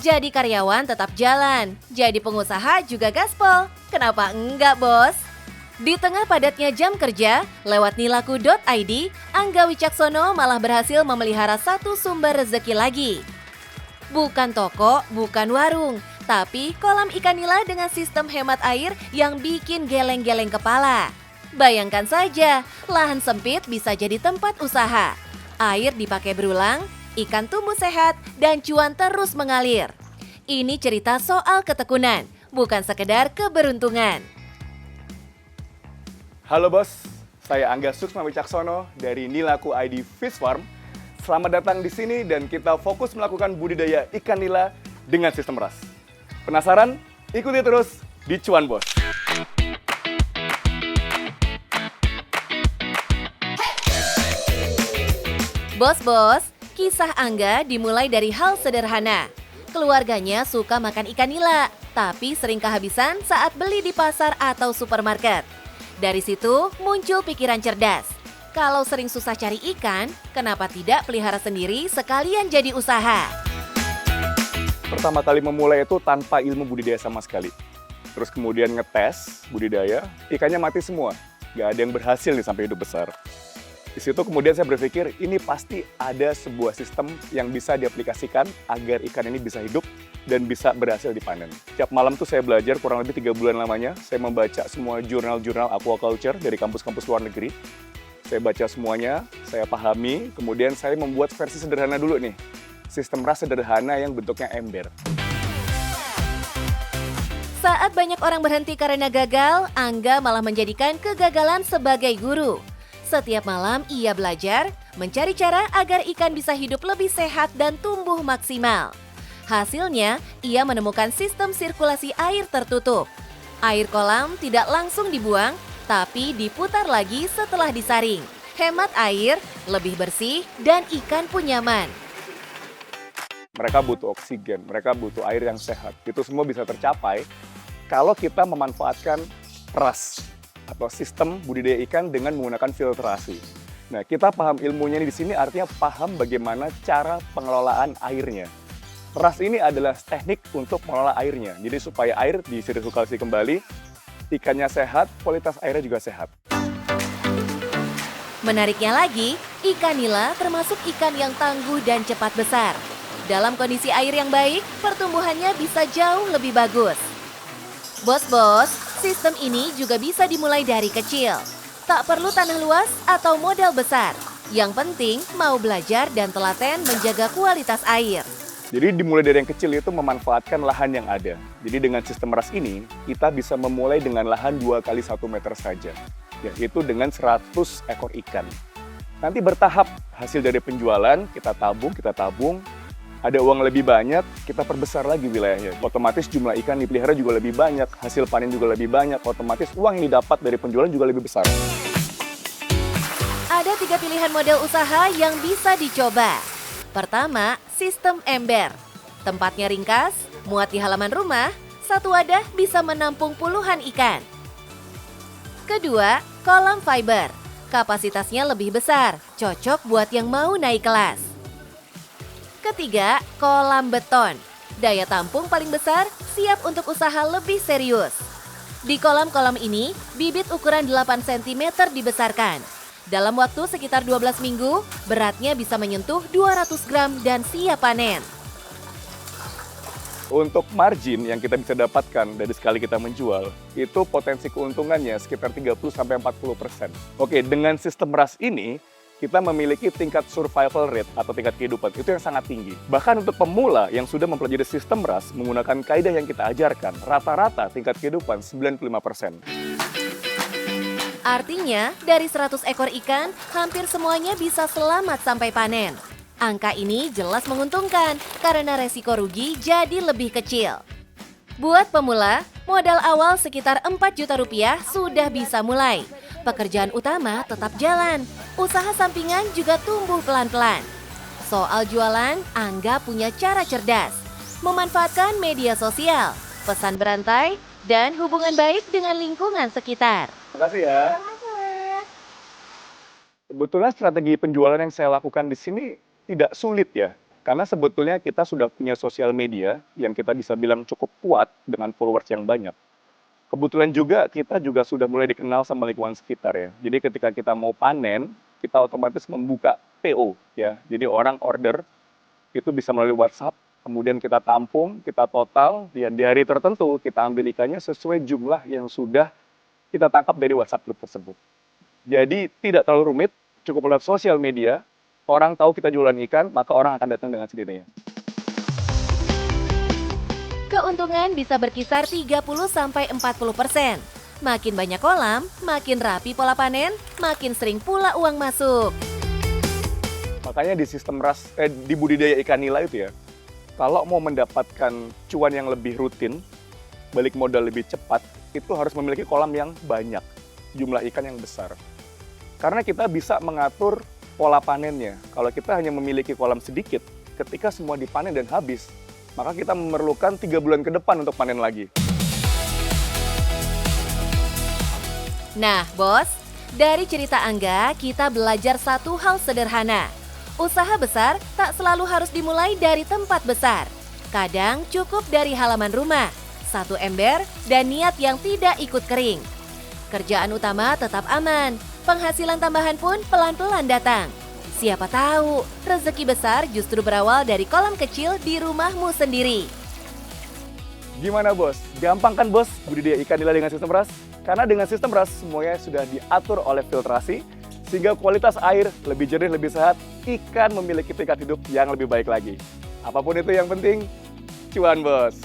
Jadi karyawan tetap jalan, jadi pengusaha juga gaspol. Kenapa enggak, Bos? Di tengah padatnya jam kerja, lewat nilaku.id, Angga Wicaksono malah berhasil memelihara satu sumber rezeki lagi. Bukan toko, bukan warung, tapi kolam ikan nila dengan sistem hemat air yang bikin geleng-geleng kepala. Bayangkan saja, lahan sempit bisa jadi tempat usaha. Air dipakai berulang, ikan tumbuh sehat, dan cuan terus mengalir. Ini cerita soal ketekunan, bukan sekedar keberuntungan. Halo bos, saya Angga Suksma Wicaksono dari Nilaku.id Fish Farm. Selamat datang di sini dan kita fokus melakukan budidaya ikan nila dengan sistem RAS. Penasaran? Ikuti terus di Cuan Bos. Bos-bos, kisah Angga dimulai dari hal sederhana. Keluarganya suka makan ikan nila, tapi sering kehabisan saat beli di pasar atau supermarket. Dari situ muncul pikiran cerdas. Kalau sering susah cari ikan, kenapa tidak pelihara sendiri sekalian jadi usaha? Pertama kali memulai itu tanpa ilmu budidaya sama sekali. Terus kemudian ngetes budidaya, ikannya mati semua. Gak ada yang berhasil nih sampai hidup besar. Di situ kemudian saya berpikir ini pasti ada sebuah sistem yang bisa diaplikasikan agar ikan ini bisa hidup dan bisa berhasil dipanen. Tiap malam tuh saya belajar kurang lebih 3 bulan lamanya. Saya membaca semua jurnal-jurnal aquaculture dari kampus-kampus luar negeri. Saya baca semuanya, saya pahami, kemudian saya membuat versi sederhana dulu nih. Sistem RAS sederhana yang bentuknya ember. Saat banyak orang berhenti karena gagal, Angga malah menjadikan kegagalan sebagai guru. Setiap malam ia belajar, mencari cara agar ikan bisa hidup lebih sehat dan tumbuh maksimal. Hasilnya, ia menemukan sistem sirkulasi air tertutup. Air kolam tidak langsung dibuang, tapi diputar lagi setelah disaring. Hemat air, lebih bersih, dan ikan pun nyaman. Mereka butuh oksigen, mereka butuh air yang sehat. Itu semua bisa tercapai kalau kita memanfaatkan RAS atau sistem budidaya ikan dengan menggunakan filtrasi. Nah, kita paham ilmunya di sini artinya paham bagaimana cara pengelolaan airnya. RAS ini adalah teknik untuk mengelola airnya. Jadi supaya air disirkulasi kembali, ikannya sehat, kualitas airnya juga sehat. Menariknya lagi, ikan nila termasuk ikan yang tangguh dan cepat besar. Dalam kondisi air yang baik, pertumbuhannya bisa jauh lebih bagus. Bos-bos, sistem ini juga bisa dimulai dari kecil. Tak perlu tanah luas atau modal besar. Yang penting mau belajar dan telaten menjaga kualitas air. Jadi dimulai dari yang kecil itu memanfaatkan lahan yang ada. Jadi dengan sistem RAS ini, kita bisa memulai dengan lahan 2 kali 1 meter saja. Yaitu dengan 100 ekor ikan. Nanti bertahap hasil dari penjualan, kita tabung. Ada uang lebih banyak, kita perbesar lagi wilayahnya. Otomatis jumlah ikan dipelihara juga lebih banyak, hasil panen juga lebih banyak, otomatis uang yang didapat dari penjualan juga lebih besar. Ada 3 pilihan model usaha yang bisa dicoba. Pertama, sistem ember. Tempatnya ringkas, muat di halaman rumah, satu wadah bisa menampung puluhan ikan. Kedua, kolam fiber. Kapasitasnya lebih besar, cocok buat yang mau naik kelas. Ketiga, kolam beton. Daya tampung paling besar, siap untuk usaha lebih serius. Di kolam-kolam ini, bibit ukuran 8 cm dibesarkan. Dalam waktu sekitar 12 minggu, beratnya bisa menyentuh 200 gram dan siap panen. Untuk margin yang kita bisa dapatkan dari sekali kita menjual, itu potensi keuntungannya sekitar 30-40%. Oke, dengan sistem RAS ini, kita memiliki tingkat survival rate atau tingkat kehidupan itu yang sangat tinggi. Bahkan untuk pemula yang sudah mempelajari sistem RAS menggunakan kaidah yang kita ajarkan, rata-rata tingkat kehidupan 95%. Artinya, dari 100 ekor ikan, hampir semuanya bisa selamat sampai panen. Angka ini jelas menguntungkan karena resiko rugi jadi lebih kecil. Buat pemula, modal awal sekitar 4 juta rupiah sudah bisa mulai. Pekerjaan utama tetap jalan, usaha sampingan juga tumbuh pelan-pelan. Soal jualan, Angga punya cara cerdas. Memanfaatkan media sosial, pesan berantai, dan hubungan baik dengan lingkungan sekitar. Terima kasih ya. Sebetulnya strategi penjualan yang saya lakukan di sini tidak sulit ya. Karena sebetulnya kita sudah punya sosial media yang kita bisa bilang cukup kuat dengan followers yang banyak. Kebetulan juga kita juga sudah mulai dikenal sama lingkungan sekitar ya. Jadi ketika kita mau panen, kita otomatis membuka PO ya. Jadi orang order itu bisa melalui WhatsApp, kemudian kita tampung, kita total, dan di hari tertentu kita ambil ikannya sesuai jumlah yang sudah kita tangkap dari WhatsApp group tersebut. Jadi tidak terlalu rumit, cukup lewat sosial media, orang tahu kita jualan ikan, maka orang akan datang dengan sendirinya. Keuntungan bisa berkisar 30-40%. Makin banyak kolam, makin rapi pola panen, makin sering pula uang masuk. Makanya di sistem di budidaya ikan nila itu ya, kalau mau mendapatkan cuan yang lebih rutin, balik modal lebih cepat, itu harus memiliki kolam yang banyak, jumlah ikan yang besar. Karena kita bisa mengatur pola panennya. Kalau kita hanya memiliki kolam sedikit, ketika semua dipanen dan habis, maka kita memerlukan 3 bulan ke depan untuk panen lagi. Nah, Bos, dari cerita Angga, kita belajar satu hal sederhana. Usaha besar tak selalu harus dimulai dari tempat besar. Kadang cukup dari halaman rumah, satu ember, dan niat yang tidak ikut kering. Kerjaan utama tetap aman, penghasilan tambahan pun pelan-pelan datang. Siapa tahu, rezeki besar justru berawal dari kolam kecil di rumahmu sendiri. Gimana bos? Gampang kan bos budidaya ikan nila dengan sistem RAS? Karena dengan sistem RAS semuanya sudah diatur oleh filtrasi, sehingga kualitas air lebih jernih, lebih sehat, ikan memiliki tingkat hidup yang lebih baik lagi. Apapun itu yang penting, cuan bos!